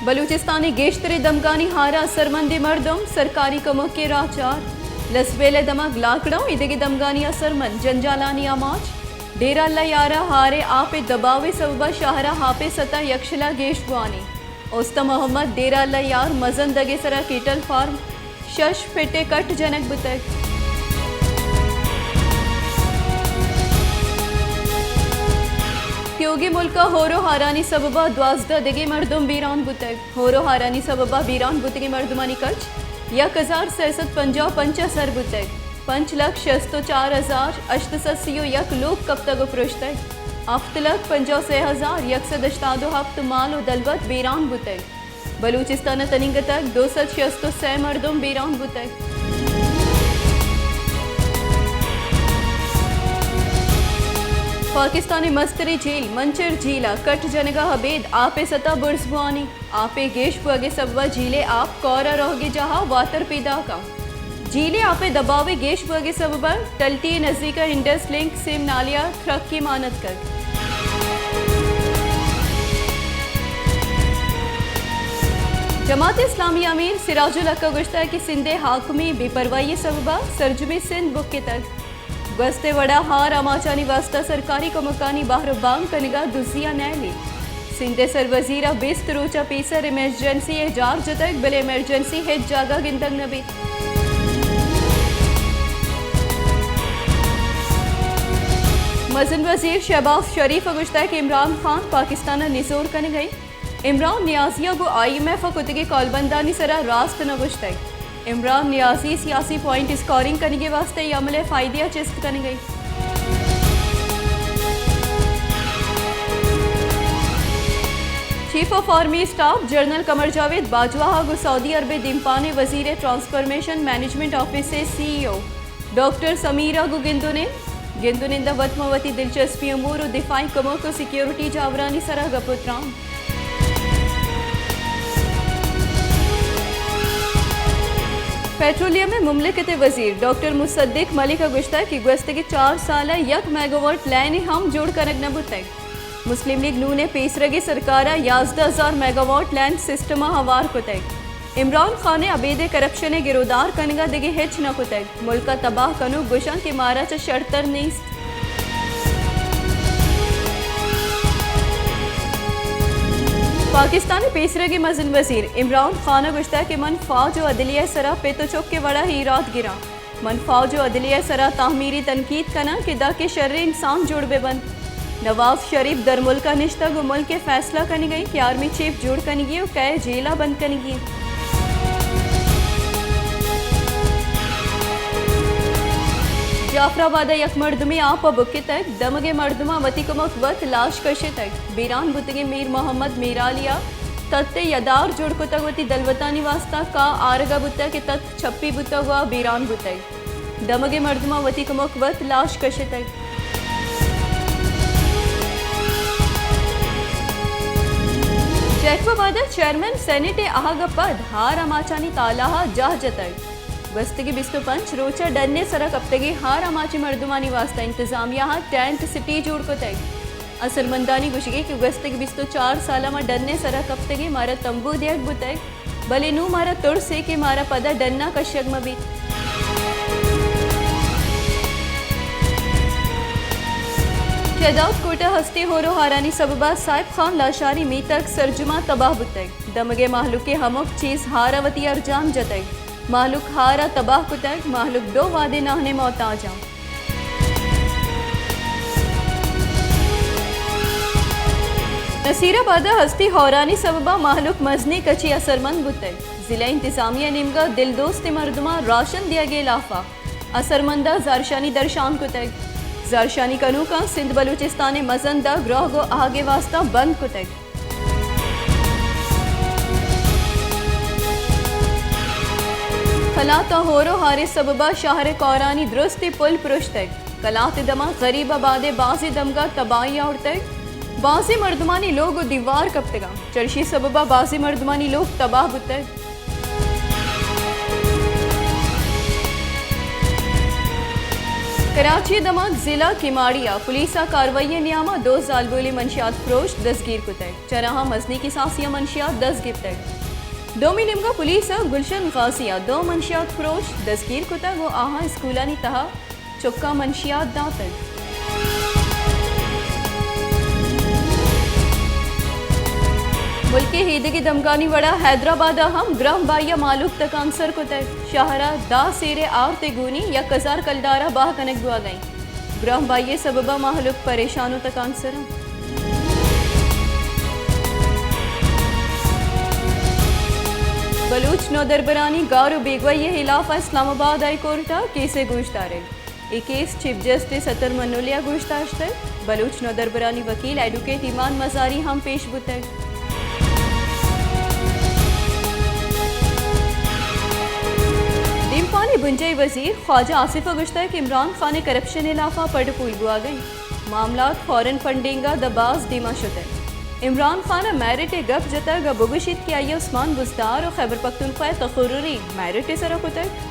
बलूचिस्तानी गेश्तरे दमगानी हारा असरमंदी मर्दम सरकारी कमक के राचार लसबेले दमक लाकड़ों इदगी दमगानी असरमंद जंजालानी आमाज डेरा अल्लाह यारा हारे आपे दबावे सबबा शाहरा हापे सता यक्षला गेशवानी ओस्ता मोहम्मद डेरा अल्लाह यार मजन दगे सरा कीटल फार्म शश फेटे कट जनक बुतक योगी मुल्का होरो हारानी सबबा द्वाजदा दगे मर्दम बीरान बुतक होरो हारानी सबबा बीरान बुतगी मर्दमानी कच 1065 सर बुतक 5,64,880 यक लोग कब तक पुरुषतक 7,55,187 हफ्त माल दलवत बीरान बुतक बलूचिस्तान तनिंग तक 266 मर्दम बीरान बुतक पाकिस्तानी मस्तरी झील मंचर झीला कट जनगा हबेद आपे सता बुर्सवानी आपे गेश बगे सबवा झीले आप कौरा रोगे जहा वातर पैदा का झीले आपे दबावे गेश बगे सबबा टल्टी नजदीक इंडस लिंक सिम नालिया थ्रक की मानत कर जमात इस्लामी अमीर सिराजुल हक गुश्ता की सिंधे हाकमी बेपरवाही सबबा सरजुमी सिंध बुक के तक गस्ते वड़ा हार अमाचानी वास्ता सरकारी को मकानी बाहर बांग कनिगा दुजिया नैली सिंधे सर वजीरा बिस्त रोचा पीसर इमरजेंसी जार जतक बिल इमरजेंसी हेज जागा गिंदंग नबी मजन वजीर शहबाज शरीफ गुश्ता के इमरान खान पाकिस्तान निजोर कन गई इमरान नियाजिया को IMF कुतगे कॉलबंदानी सरा रास्त न गुश्ता इमरान नियाजी सियासी पॉइंट स्कोरिंग करने के वास्ते अमले फायदिया चिस्त करने गई chief of army staff general Qamar Javed Bajwa गो सऊदी अरब दिम्पाने वजीर ट्रांसफॉर्मेशन मैनेजमेंट ऑफिस से CEO डॉक्टर समीरा गो गिंदुनिंदा वतमवती दिलचस्पी अमूर और दिफाई कमो को सिक्योरिटी जावरानी सरा गपुत्राम पेट्रोलियम में मुमलिकत वजीर डॉक्टर मुसद्दिक मलिक का गुश्ता की गुज़श्ता 4 साल 1 मेगावाट लाइन हम जोड़ कर नबुतक मुस्लिम लीग नू ने पेसरगी सरकार 11,000 मेगावाट लैंड सिस्टम हवार कुतक इमरान खान ने अबेदे करप्शन गिरोदार कनगा दिगे हिच न कुतक मुल्क तबाह कनु गुशा के मारा च शर्तर नीस्त पाकिस्तानी पेसरगी मजन वजीर इमरान खान गुश्ता के मन फौज और अदलिया सरा पे तो चौक के बड़ा ही रात गिरा मन फौज और अदलिया सरा तामीरी तनकीद कना कि दा के शर्र इंसान जोड़बे बंद नवाज शरीफ दरमुल का निश्ता गो मुल्क के फैसला करनी गई कि आर्मी चीफ जोड़ करनी गई और कै जेला बंद करनी गई जाफराबाद यक मर्दमी आप बुके तक दमगे मर्दमा वती कमक वत लाश कशे तक बीरान बुतगे मीर मोहम्मद मीरालिया तत्ते यदार जोड़ को तक वती दलवतानी वास्ता का आरगा बुता के तत् छप्पी बुता हुआ बीरान बुतक दमगे मर्दमा वती कमक वत लाश कशे तक जैकबाबाद चेयरमैन सेनेट आहगा पद हार अमाचानी तालाहा जाह जतक बस्तगी 25 रोचा डरने सरा कप्तगी हार अमाची मर्दुमानी वास्ता इंतजामिया टेंट सिटी जोड़ को तक असरमंदानी गुशगे कि बस्तगी 4 साल में डरने सरा कप्तगी मारा तंबू दिया बुतक भले नू मारा तुड़ से कि मारा पदा डरना कश्यक मबी शहदाद कोटा हस्ती होरो हारानी सबबा साहिब खान लाशारी मी तक सरजुमा तबाह बुतक दमगे माहलुक के हमक चीज हारावती अरजान जतक माहलुक हारा तबाह कुतक माहलुक 2 वादे नाहने मोहताजा नसीराबाद हस्ती हौरानी सबबा माहलुक मजनी कची असरमंद बुतक जिला इंतजामिया निमगा दिल दोस्त मर्दमा राशन दिया गया लाफा असरमंदा जारशानी दर्शान कुतक जारशानी कनू का सिंध बलूचिस्तान मजंदा ग्रोह गो आगे वास्ता बंद कुतक कलाता होरो हारे सबबा शाहर कौरानी दुरुस्ती पुल पुरुषतक कलात दमा गरीब आबादे बाजी दमगा तबाही और तक बाजी मर्दमानी लोग दीवार कपतगा चर्शी सबबा बाजी मर्दमानी लोग तबाह बुतक कराची दमक जिला किमाड़िया पुलिसा कार्रवाई नियामा 2 जालबोली मंशियात फरोश दस्तगीर कुतक चराहा मजनी की सासिया मंशियात 10 गिफ्टक 2 निमगा पुलिसा गुलशन गाजिया 2 मंशियात फरोश दस्तगीर कुतक वो आहा स्कूलानी तहा चुक्का मंशियात दातक मुल्की हीदगी दमगानी वड़ा हैदराबाद हम ग्रह बाया मालूक तक आंसर को तय शाहरा दा सेरे आर तेगूनी या कजार कलदारा बाह कनक दुआ गई ग्रह बाये सबबा माहलुक परेशानों तक आंसर बलूच नौदरबरानी गारो बेगवाई हिलाफ इस्लामाबाद हाई कोर्टा केसे गुश्तारे ये केस चीफ जस्टिस अतर मनोलिया गुश्ताश्त बलूच नौदरबरानी वकील एडवोकेट ईमान मजारी हम पेश बुतक दिमपानी बुंजई वजीर ख्वाजा आसिफ गुश्ता कि इमरान खान करप्शन इलाफा पटपुल गुआ गई मामलात फॉरेन फंडिंगा दबाज दीमा शुते इमरान खान मैरिट गप जता बुगशित किया उस्मान बुजदार और खैबर पख्तूनख्वा तकर्री मैरिट सरा कुतक